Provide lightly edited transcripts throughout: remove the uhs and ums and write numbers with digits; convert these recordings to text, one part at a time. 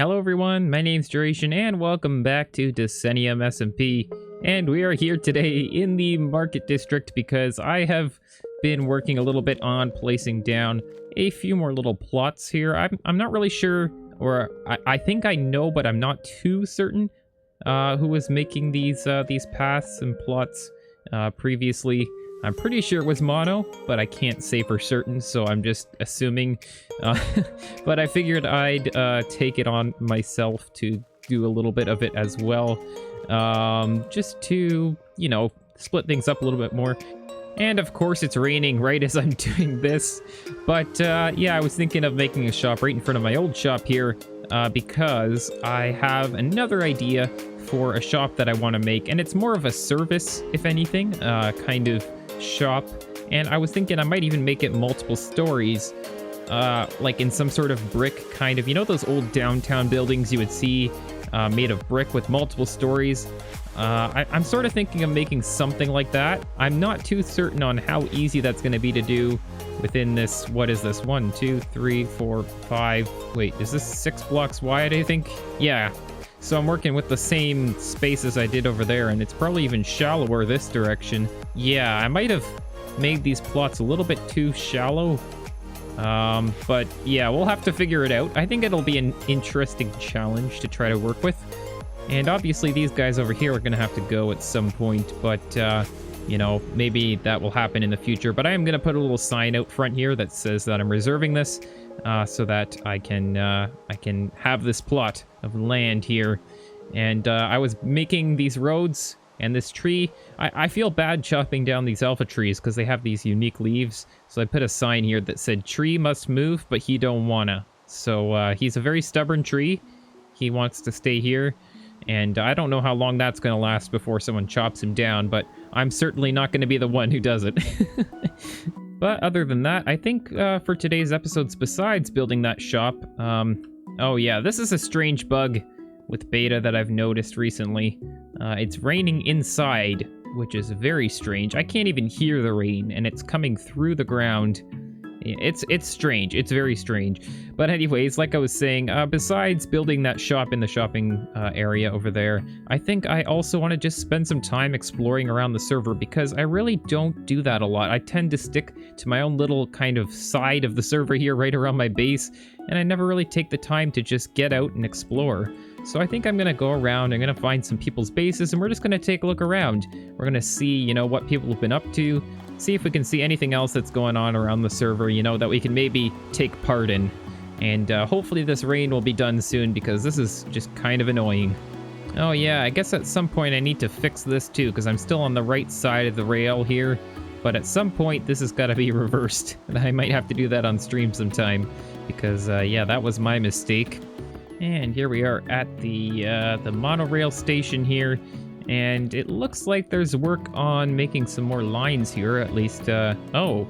Hello everyone, my name's Jyration and welcome back to Decennium SMP. And we are here today in the market district because I have been working a little bit on placing down a few more little plots here. I'm not really sure, or I think I know, but I'm not too certain who was making these paths and plots previously. I'm pretty sure it was Mono, but I can't say for certain, so I'm just assuming. Uh, but I figured I'd take it on myself to do a little bit of it as well, just to, split things up a little bit more. And of course it's raining right as I'm doing this. But yeah, I was thinking of making a shop right in front of my old shop here because I have another idea for a shop that I want to make. And it's more of a service, if anything, kind of shop. And I was thinking I might even make it multiple stories, like in some sort of brick kind of, those old downtown buildings you would see made of brick with multiple stories. I'm sort of thinking of making something like that. I'm not too certain on how easy that's going to be to do within this. What is this? 1, 2, 3, 4, 5. Wait, is this 6 blocks wide, I think? Yeah. So I'm working with the same space as I did over there, and it's probably even shallower this direction. Yeah, I might have made these plots a little bit too shallow. But yeah, we'll have to figure it out. I think it'll be an interesting challenge to try to work with. And obviously these guys over here are going to have to go at some point, but, maybe that will happen in the future. But I am going to put a little sign out front here that says that I'm reserving this, so that I can have this plot of land here. And I was making these roads and this tree. I feel bad chopping down these alpha trees because they have these unique leaves. So I put a sign here that said, "Tree must move, but he don't wanna." So he's a very stubborn tree. He wants to stay here. And I don't know how long that's going to last before someone chops him down, but I'm certainly not going to be the one who does it. But other than that, I think for today's episodes, besides building that shop, oh yeah, this is a strange bug with beta that I've noticed recently. It's raining inside, which is very strange. I can't even hear the rain, and it's coming through the ground. It's strange. It's very strange. But anyways, like I was saying, besides building that shop in the shopping area over there, I think I also want to just spend some time exploring around the server because I really don't do that a lot. I tend to stick to my own little kind of side of the server here right around my base, and I never really take the time to just get out and explore. So I think I'm going to go around, I'm going to find some people's bases, and we're just going to take a look around. We're going to see, what people have been up to, see if we can see anything else that's going on around the server, that we can maybe take part in. And hopefully this rain will be done soon because this is just kind of annoying. Oh yeah, I guess at some point I need to fix this too because I'm still on the right side of the rail here. But at some point this has got to be reversed. And I might have to do that on stream sometime because yeah, that was my mistake. And here we are at the monorail station here. And it looks like there's work on making some more lines here, at least, oh,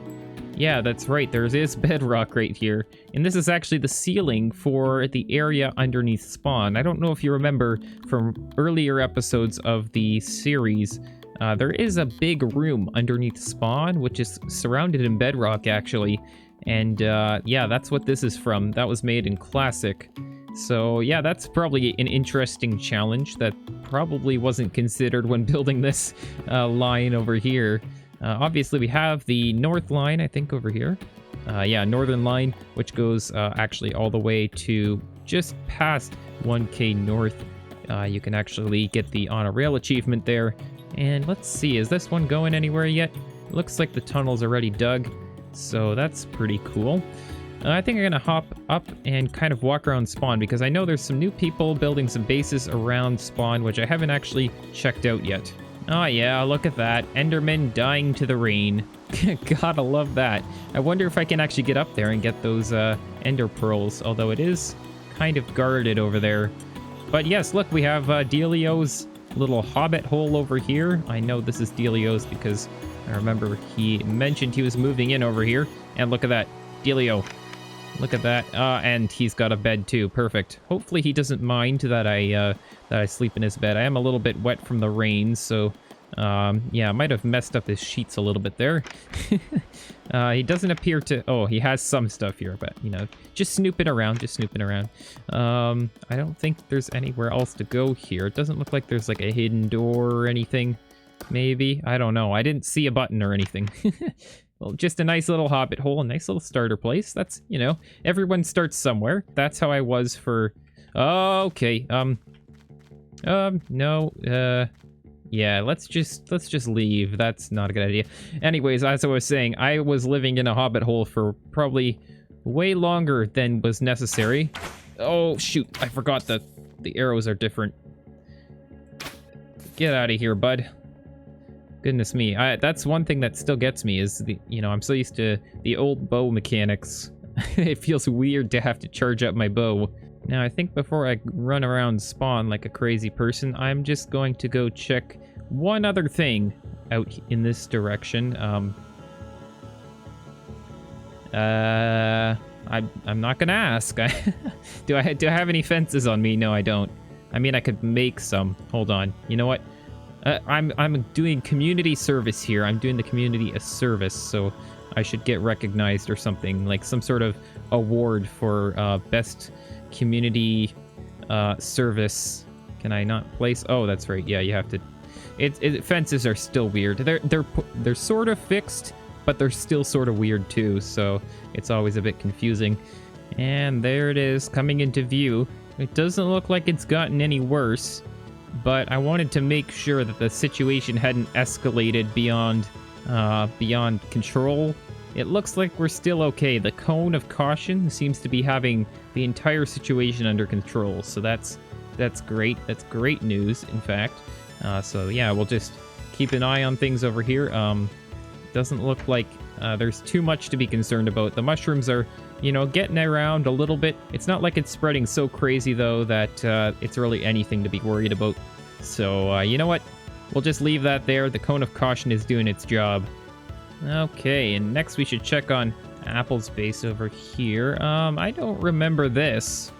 yeah, that's right, there is bedrock right here. And this is actually the ceiling for the area underneath spawn. I don't know if you remember from earlier episodes of the series, there is a big room underneath spawn, which is surrounded in bedrock, actually. And, yeah, that's what this is from. That was made in Classic. So yeah, that's probably an interesting challenge that probably wasn't considered when building this line over here. Obviously we have the north line, I think, over here. Yeah, northern line, which goes actually all the way to just past 1K north. You can actually get the on a rail achievement there. And let's see, is this one going anywhere yet? Looks like the tunnel's already dug, so that's pretty cool. I think I'm going to hop up and kind of walk around spawn because I know there's some new people building some bases around spawn, which I haven't actually checked out yet. Oh yeah, look at that. Enderman dying to the rain. Gotta love that. I wonder if I can actually get up there and get those ender pearls, although it is kind of guarded over there. But yes, look, we have Delio's little hobbit hole over here. I know this is Delio's because I remember he mentioned he was moving in over here. And look at that, Delio. Look at that, and he's got a bed too. Perfect. Hopefully he doesn't mind that I sleep in his bed. I am a little bit wet from the rain, so Yeah, I might have messed up his sheets a little bit there. He doesn't appear to... Oh, he has some stuff here, but, you know, just snooping around, I don't think there's anywhere else to go here. It doesn't look like there's, like, a hidden door or anything. Maybe? I don't know. I didn't see a button or anything. Well, just a nice little hobbit hole, a nice little starter place. That's, you know, everyone starts somewhere. That's how I was for... Okay, no, yeah, let's just leave. That's not a good idea. Anyways, as I was saying, I was living in a hobbit hole for probably way longer than was necessary. Oh, shoot, I forgot that the arrows are different. Get out of here, bud. Goodness me, that's one thing that still gets me is the, you know, I'm so used to the old bow mechanics. It feels weird to have to charge up my bow. Now, I think before I run around spawn like a crazy person, I'm just going to go check one other thing out in this direction. I'm not gonna ask. Do I have any fences on me? No, I don't. I mean, I could make some. Hold on. You know what? I'm doing community service here. I'm doing the community a service, so I should get recognized or something, like some sort of award for best community service. Can I not place? Oh, that's right. Yeah, you have to. Fences are still weird. They're sort of fixed, but they're still sort of weird too. So it's always a bit confusing. And there it is, coming into view. It doesn't look like it's gotten any worse, but I wanted to make sure that the situation hadn't escalated beyond control. It looks like we're still okay. The cone of caution seems to be having the entire situation under control, so that's great. That's great news, in fact. So yeah, we'll just keep an eye on things over here. Doesn't look like there's too much to be concerned about. The mushrooms are, you know, getting around a little bit. It's not like it's spreading so crazy, though, that it's really anything to be worried about. So, you know what? We'll just leave that there. The cone of caution is doing its job. Okay, and next we should check on Apple's base over here. I don't remember this.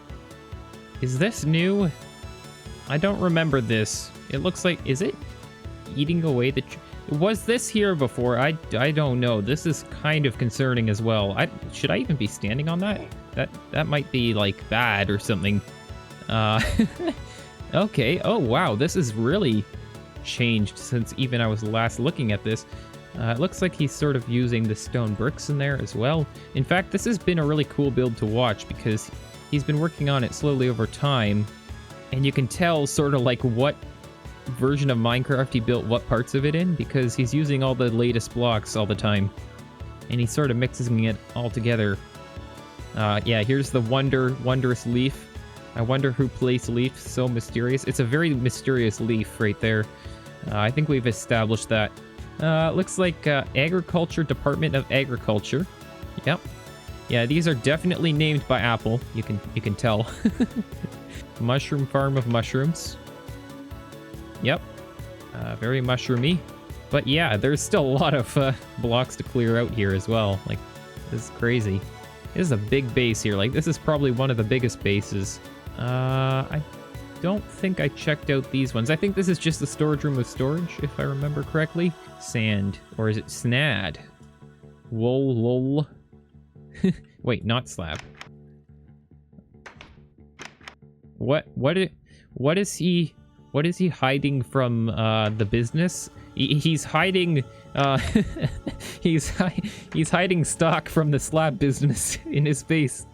Is this new? I don't remember this. It looks like... Is it eating away the... Was this here before? I don't know. This is kind of concerning as well. Should I even be standing on that? That might be, like, bad or something. Okay. Oh, wow. This is really changed since even I was last looking at this. It looks like he's sort of using the stone bricks in there as well. In fact, this has been a really cool build to watch because he's been working on it slowly over time, and you can tell sort of like what version of Minecraft he built what parts of it in, because he's using all the latest blocks all the time, and he's sort of mixing it all together. Yeah, here's the wondrous leaf. I wonder who placed leaf so mysterious. It's a very mysterious leaf right there. I think we've established that. Looks like Agriculture, Department of Agriculture. Yep. Yeah, these are definitely named by Apple. You can tell. Mushroom farm of mushrooms. Yep. Very mushroomy. But yeah, there's still a lot of blocks to clear out here as well. Like, this is crazy. This is a big base here. Like, this is probably one of the biggest bases. I don't think I checked out these ones. I think this is just the storage room with storage, if I remember correctly. Sand. Or is it snad? Wool, lol. Wait, not slab. What is he hiding from the business? He's hiding he's hiding stock from the slab business in his base.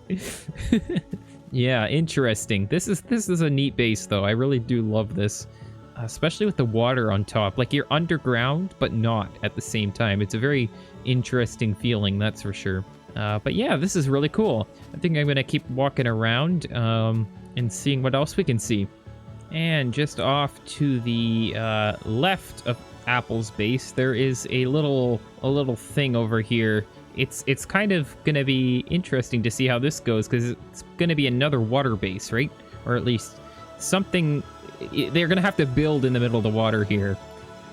Yeah, interesting. This is a neat base though. I really do love this. Especially with the water on top. Like, you're underground, but not at the same time. It's a very interesting feeling, that's for sure. But yeah, this is really cool. I think I'm gonna keep walking around and seeing what else we can see. And just off to the left of Apple's base, there is a little thing over here. It's kind of gonna be interesting to see how this goes, because it's gonna be another water base, right? Or at least something. They're gonna have to build in the middle of the water here.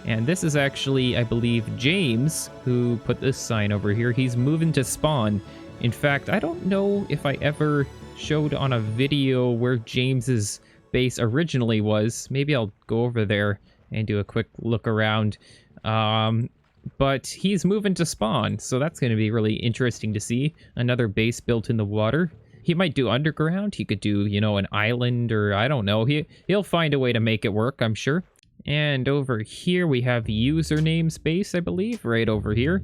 And this is actually, I believe, James, who put this sign over here. He's moving to spawn. In fact, I don't know if I ever showed on a video where James's base originally was. Maybe I'll go over there and do a quick look around. But he's moving to spawn, so that's going to be really interesting to see. Another base built in the water. He might do underground. He could do, you know, an island, or I don't know. He'll find a way to make it work, I'm sure. And over here we have username space, I believe, right over here.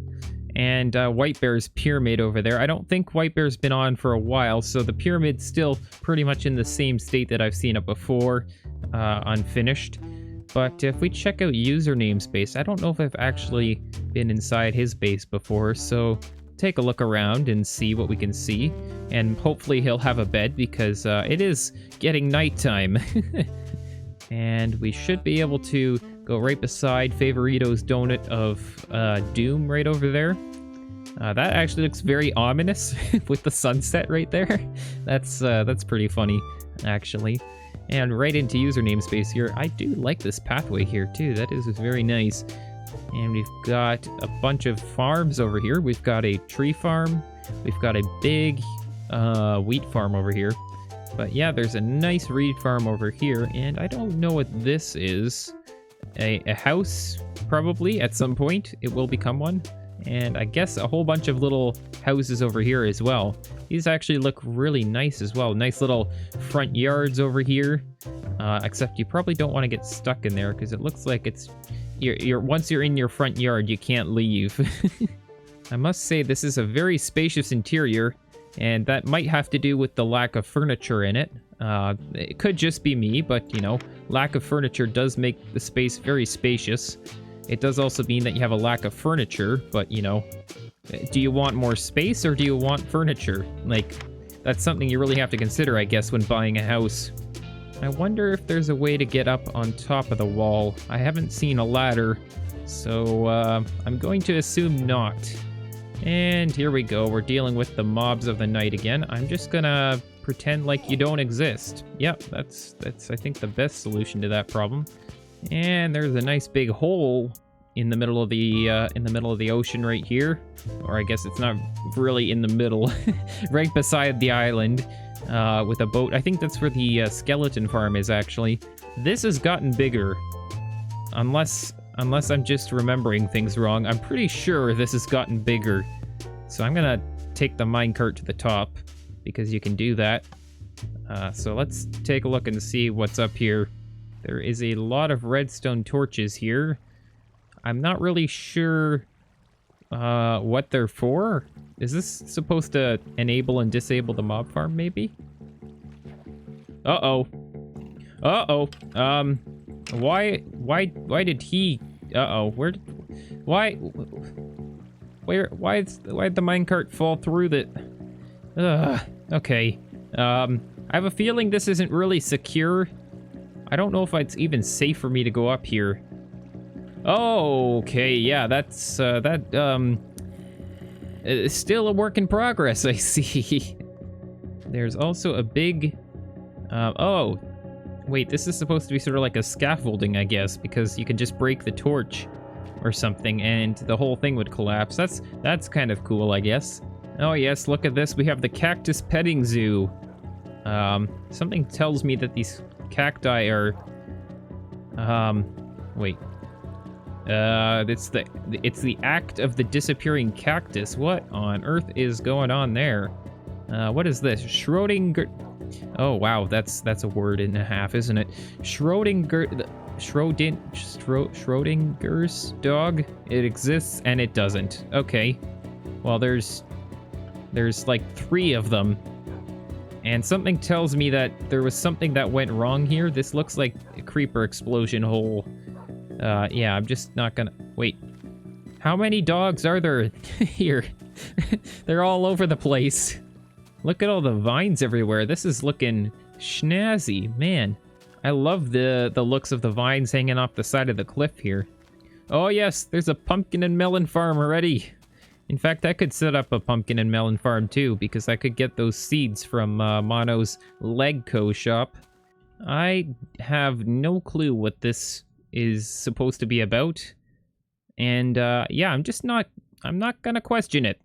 And White Bear's pyramid over there. I don't think White Bear's been on for a while, so the pyramid's still pretty much in the same state that I've seen it before, unfinished. But if we check out username space, I don't know if I've actually been inside his base before, so take a look around and see what we can see. And hopefully he'll have a bed, because it is getting nighttime. And we should be able to go right beside Favorito's donut of doom right over there. That actually looks very ominous with the sunset right there. That's pretty funny, actually. And right into username space here. I do like this pathway here too. That is very nice. And we've got a bunch of farms over here. We've got a tree farm. We've got a big wheat farm over here. But yeah, there's a nice reed farm over here. And I don't know what this is. A house, probably, at some point. It will become one. And I guess a whole bunch of little houses over here as well. These actually look really nice as well. Nice little front yards over here. Except you probably don't want to get stuck in there, because it looks like it's... once you're in your front yard, you can't leave. I must say, this is a very spacious interior, and that might have to do with the lack of furniture in it. It could just be me, but, you know, lack of furniture does make the space very spacious. It does also mean that you have a lack of furniture, but, you know, do you want more space or do you want furniture? Like, that's something you really have to consider, I guess, when buying a house. I wonder if there's a way to get up on top of the wall. I haven't seen a ladder, so I'm going to assume not. And here we go. We're dealing with the mobs of the night again. I'm just gonna pretend like you don't exist. Yep, that's I think the best solution to that problem. And there's a nice big hole in the middle of the ocean right here, or I guess it's not really in the middle, right beside the island, with a boat. I think that's where the skeleton farm is actually. This has gotten bigger, unless I'm just remembering things wrong. I'm pretty sure this has gotten bigger. So I'm gonna take the minecart to the top, because you can do that. So let's take a look and see what's up here. There is a lot of redstone torches here. I'm not really sure what they're for. Is this supposed to enable and disable the mob farm, maybe? Uh-oh. Uh-oh. Why did he... Uh-oh. Why'd the minecart fall through the... Okay. I have a feeling this isn't really secure. I don't know if it's even safe for me to go up here. Oh, okay, yeah, that's, it's still a work in progress, I see. There's also a big, oh, wait, this is supposed to be sort of like a scaffolding, I guess, because you can just break the torch or something and the whole thing would collapse. That's kind of cool, I guess. Oh yes, look at this, we have the cactus petting zoo. Something tells me that these cacti are, wait. It's the act of the disappearing cactus. What on earth is going on there? What is this? Schrodinger... Oh, wow, that's a word and a half, isn't it? Schrodinger's dog? It exists and it doesn't. Okay. Well, there's like 3 of them. And something tells me that there was something that went wrong here. This looks like a creeper explosion hole. Yeah, I'm just not gonna... Wait. How many dogs are there here? They're all over the place. Look at all the vines everywhere. This is looking snazzy. Man, I love the looks of the vines hanging off the side of the cliff here. Oh yes, there's a pumpkin and melon farm already. In fact, I could set up a pumpkin and melon farm too, because I could get those seeds from Mono's Legco shop. I have no clue what this is supposed to be about. And yeah, I'm not gonna question it.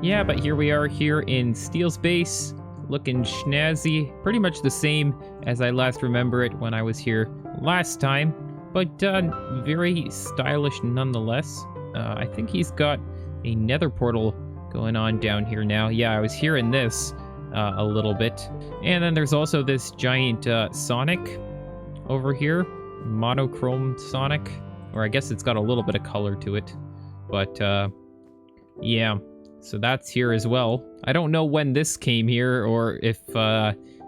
Yeah, but here we are here in Steel's base, looking snazzy, pretty much the same as I last remember it when I was here last time, but very stylish nonetheless. I think he's got a nether portal going on down here now. Yeah, I was hearing this a little bit. And then there's also this giant Sonic over here, monochrome Sonic, or I guess it's got a little bit of color to it, but yeah. So that's here as well. I don't know when this came here or if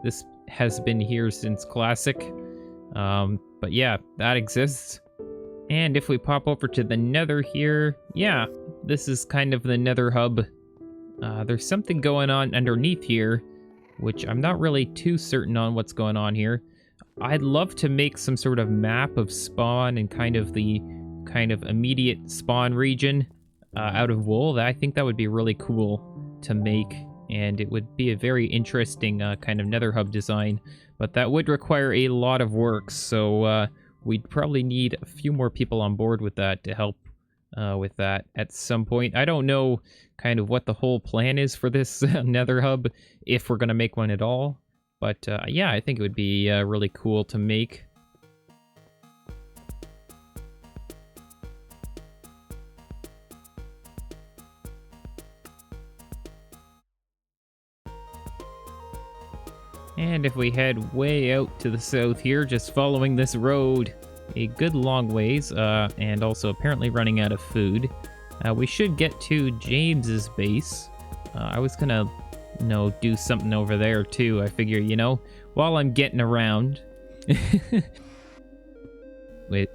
this has been here since Classic. But yeah, that exists. And if we pop over to the Nether here, yeah, this is kind of the Nether hub. There's something going on underneath here, which I'm not really too certain on what's going on here. I'd love to make some sort of map of spawn and kind of the immediate spawn region out of wool. I think that would be really cool to make, and it would be a very interesting kind of Nether hub design, but that would require a lot of work, so we'd probably need a few more people on board with that to help with that at some point. I don't know kind of what the whole plan is for this Nether hub, if we're going to make one at all, but yeah, I think it would be really cool to make. And if we head way out to the south here, just following this road a good long ways, and also apparently running out of food, we should get to James's base. I was gonna, do something over there too. I figure, while I'm getting around. Wait,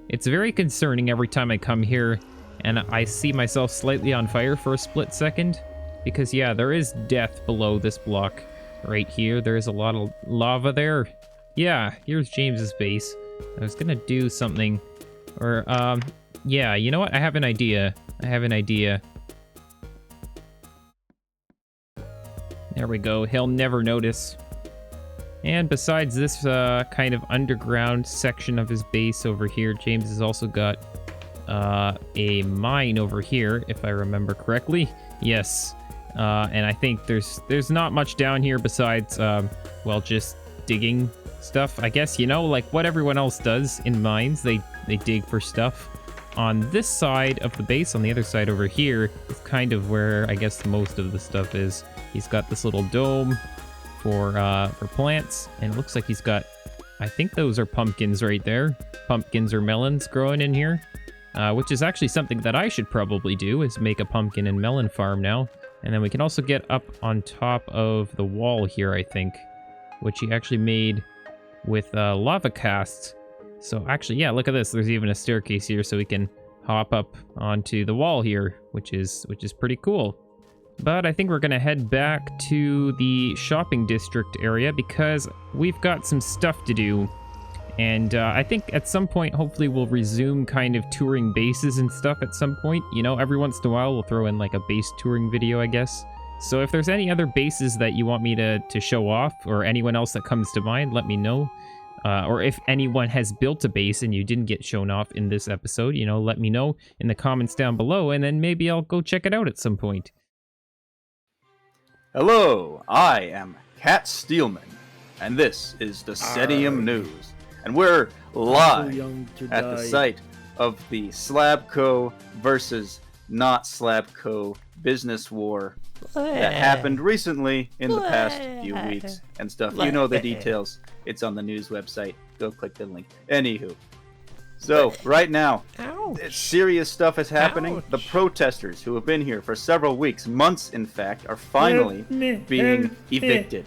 it's very concerning every time I come here and I see myself slightly on fire for a split second, because yeah, there is death below this block. Right here, there's a lot of lava there. Yeah, here's James's base. I was gonna do something, or, yeah, you know what? I have an idea. There we go. He'll never notice. And besides this kind of underground section of his base over here, James has also got a mine over here, if I remember correctly. Yes. And I think there's not much down here besides, well, just digging stuff. I guess, like what everyone else does in mines, they dig for stuff. On this side of the base, on the other side over here, is kind of where I guess most of the stuff is. He's got this little dome for plants, and it looks like he's got, I think those are pumpkins right there. Pumpkins or melons growing in here, which is actually something that I should probably do, is make a pumpkin and melon farm now. And then we can also get up on top of the wall here, I think, which he actually made with lava casts. So actually, yeah, look at this. There's even a staircase here, so we can hop up onto the wall here, which is pretty cool. But I think we're gonna head back to the shopping district area because we've got some stuff to do. And I think at some point, hopefully we'll resume kind of touring bases and stuff at some point. Every once in a while we'll throw in like a base touring video, I guess. So if there's any other bases that you want me to show off, or anyone else that comes to mind, let me know. Or if anyone has built a base and you didn't get shown off in this episode, let me know in the comments down below, and then maybe I'll go check it out at some point. Hello, I am Cat Steelman, and this is Decennium News. And we're live at the site of the Slabco versus not Slabco business war that happened recently in the past few weeks and stuff. You know the details. It's on the news website. Go click the link. Anywho. So, right now, serious stuff is happening. The protesters who have been here for several weeks, months in fact, are finally being evicted.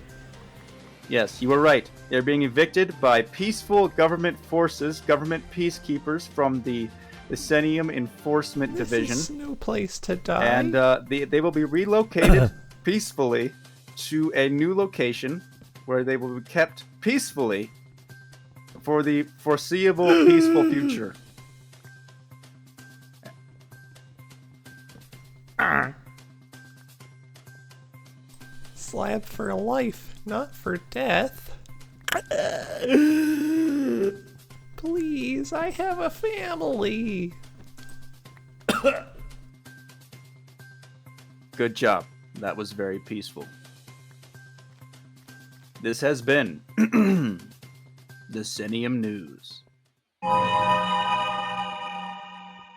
Yes, you were right. They're being evicted by peaceful government forces, government peacekeepers from the Decennium Enforcement Division. This is no place to die. And they will be relocated peacefully to a new location where they will be kept peacefully for the foreseeable peaceful future. Slab for life, not for death. Please, I have a family. Good job. That was very peaceful. This has been Decennium News.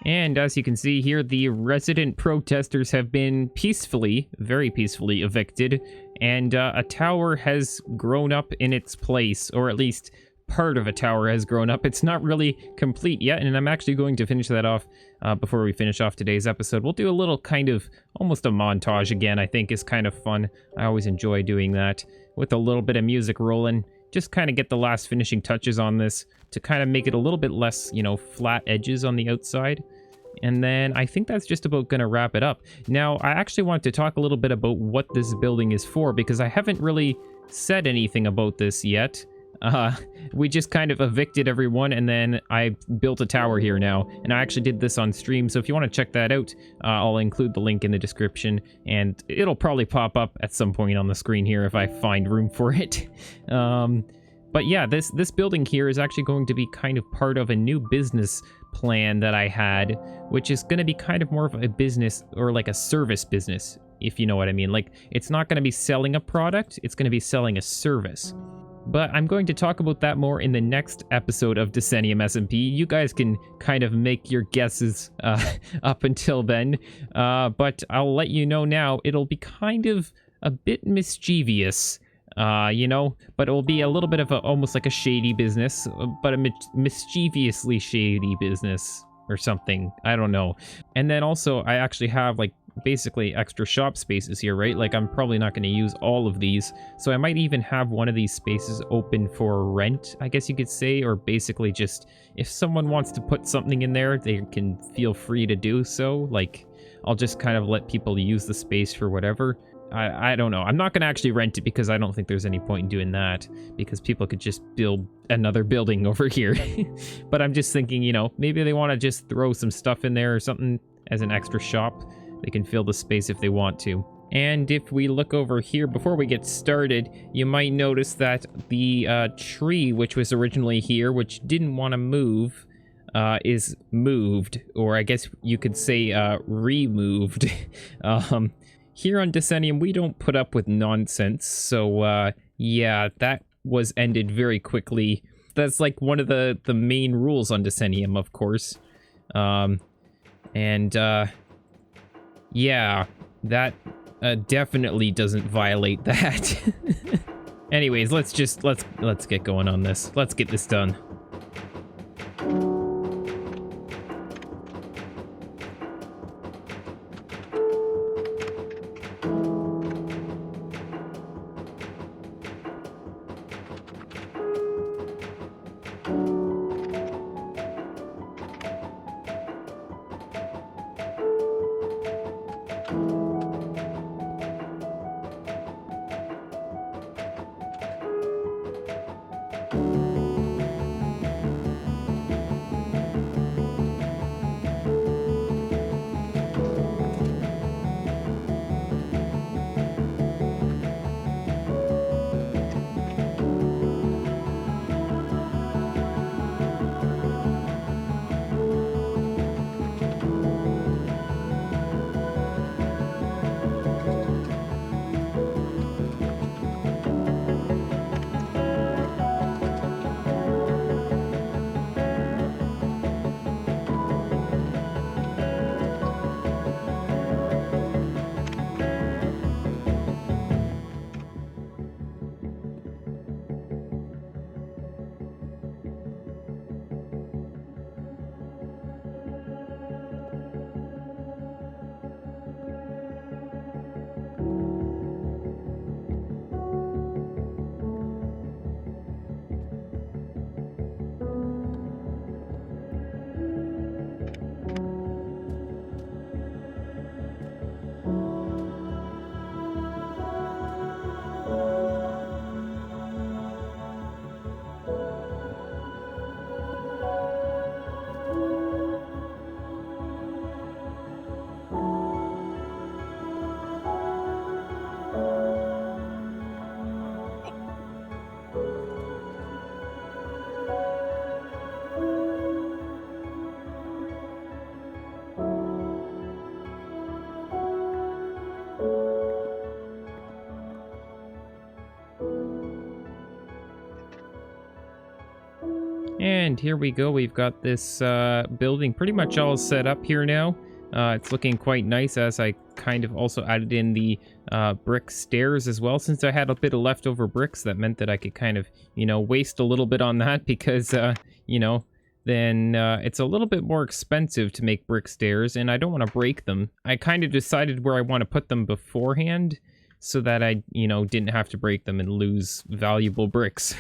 And as you can see here, the resident protesters have been peacefully, very peacefully evicted, and a tower has grown up in its place, or at least part of a tower has grown up. It's not really complete yet, and I'm actually going to finish that off before we finish off today's episode. We'll do a little kind of, almost a montage again, I think is kind of fun. I always enjoy doing that, with a little bit of music rolling. Just kind of get the last finishing touches on this to kind of make it a little bit less, you know, flat edges on the outside. And then I think that's just about going to wrap it up. Now, I actually want to talk a little bit about what this building is for, because I haven't really said anything about this yet. We just kind of evicted everyone, and then I built a tower here now, and I actually did this on stream, so if you want to check that out, I'll include the link in the description, and it'll probably pop up at some point on the screen here if I find room for it. But yeah, this building here is actually going to be kind of part of a new business plan that I had, which is going to be kind of more of a business, or like a service business, if you know what I mean. Like, it's not going to be selling a product, it's going to be selling a service. But I'm going to talk about that more in the next episode of Decennium SMP. You guys can kind of make your guesses up until then. But I'll let you know now, it'll be kind of a bit mischievous, you know, but it'll be a little bit of almost like a shady business, but a mischievously shady business or something. I don't know. And then also, I actually have like basically extra shop spaces here, right? Like, I'm probably not going to use all of these, so I might even have one of these spaces open for rent, I guess you could say, or basically just if someone wants to put something in there, they can feel free to do so. Like, I'll just kind of let people use the space for whatever. I don't know. I'm not going to actually rent it, because I don't think there's any point in doing that, because people could just build another building over here. But I'm just thinking, you know, maybe they want to just throw some stuff in there or something as an extra shop. They can fill the space if they want to. And if we look over here, before we get started, you might notice that the tree, which was originally here, which didn't want to move, is moved, or I guess you could say removed. Here on Decennium, we don't put up with nonsense, so yeah, that was ended very quickly. That's like one of the main rules on Decennium, of course. Yeah, that definitely doesn't violate that. Anyways, let's get going on this. Let's get this done. And here we go. We've got this building pretty much all set up here now. It's looking quite nice, as I kind of also added in the brick stairs as well. Since I had a bit of leftover bricks, that meant that I could kind of, waste a little bit on that because, then it's a little bit more expensive to make brick stairs, and I don't want to break them. I kind of decided where I want to put them beforehand so that I, didn't have to break them and lose valuable bricks.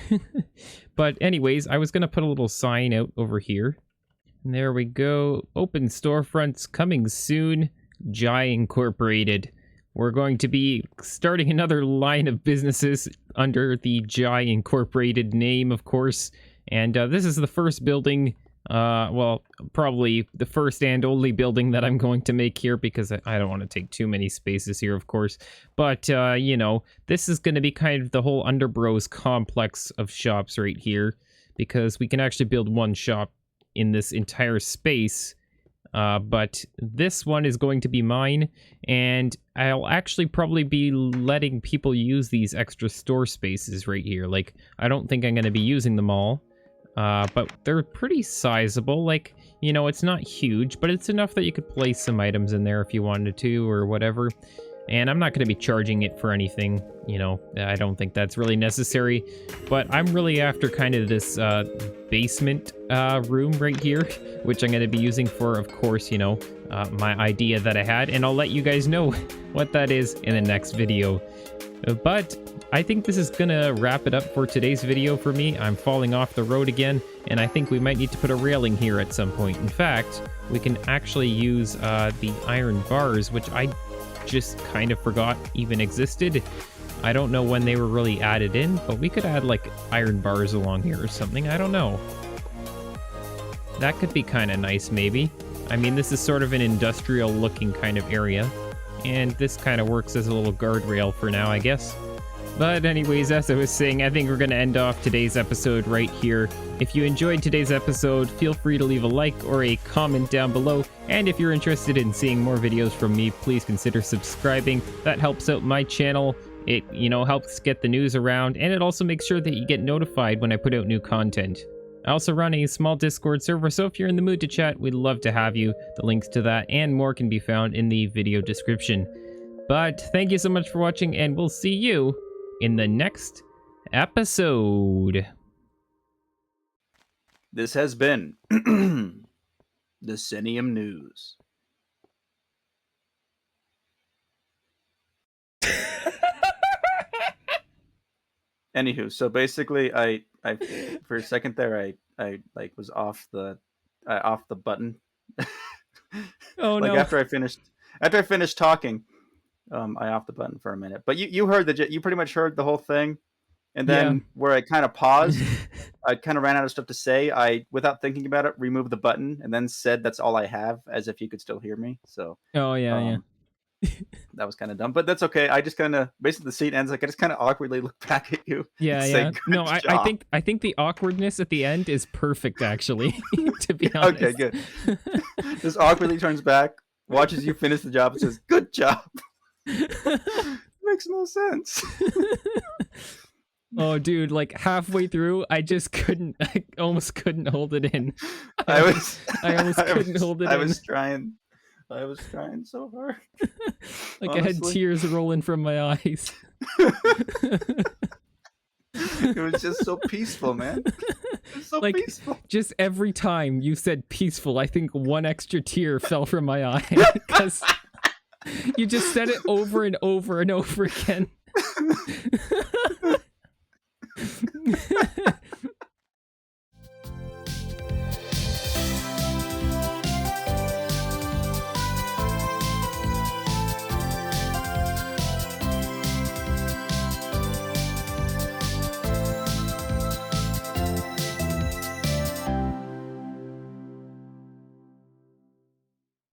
But anyways, I was going to put a little sign out over here. And there we go. Open storefronts coming soon. Jai Incorporated. We're going to be starting another line of businesses under the Jai Incorporated name, of course. And this is the first building, well, probably the first and only building that I'm going to make here because I don't want to take too many spaces here, of course. But, this is going to be kind of the whole Underbros complex of shops right here because we can actually build one shop in this entire space. But this one is going to be mine, and I'll actually probably be letting people use these extra store spaces right here. Like, I don't think I'm going to be using them all. But they're pretty sizable. Like, it's not huge, but it's enough that you could place some items in there if you wanted to or whatever. And I'm not going to be charging it for anything, I don't think that's really necessary. But I'm really after kind of this basement room right here, which I'm going to be using for, of course, my idea that I had. And I'll let you guys know what that is in the next video. But I think this is gonna wrap it up for today's video for me. I'm falling off the road again, and I think we might need to put a railing here at some point. In fact, we can actually use the iron bars, which I just kind of forgot even existed. I don't know when they were really added in, but we could add like iron bars along here or something. I don't know. That could be kind of nice, maybe. I mean, this is sort of an industrial looking kind of area, and this kind of works as a little guardrail for now, I guess. But anyways, as I was saying, I think we're going to end off today's episode right here. If you enjoyed today's episode, feel free to leave a like or a comment down below. And if you're interested in seeing more videos from me, please consider subscribing. That helps out my channel. It, helps get the news around, and it also makes sure that you get notified when I put out new content. I also run a small Discord server, so if you're in the mood to chat, we'd love to have you. The links to that and more can be found in the video description. But thank you so much for watching, and we'll see you in the next episode. This has been Decennium News. Anywho, so basically, I for a second there, I like was off the button. Oh like no! After I finished talking, I off the button for a minute. But you heard you pretty much heard the whole thing, and then where I kind of paused, I kind of ran out of stuff to say. I, without thinking about it, removed the button and then said that's all I have, as if you could still hear me. So yeah. That was kind of dumb, but that's okay. I just kind of, basically the scene ends, like I just kind of awkwardly look back at you. Yeah. No, I think the awkwardness at the end is perfect, actually. To be honest. Okay, good. Just awkwardly turns back, watches you finish the job, and says, "Good job." Makes no sense. Oh, dude, like halfway through, I almost couldn't hold it in. I almost couldn't hold it in. I was trying so hard. Like honestly. I had tears rolling from my eyes. It was just so peaceful, man. It was so peaceful. Just every time you said peaceful, I think one extra tear fell from my eye. Because you just said it over and over and over again.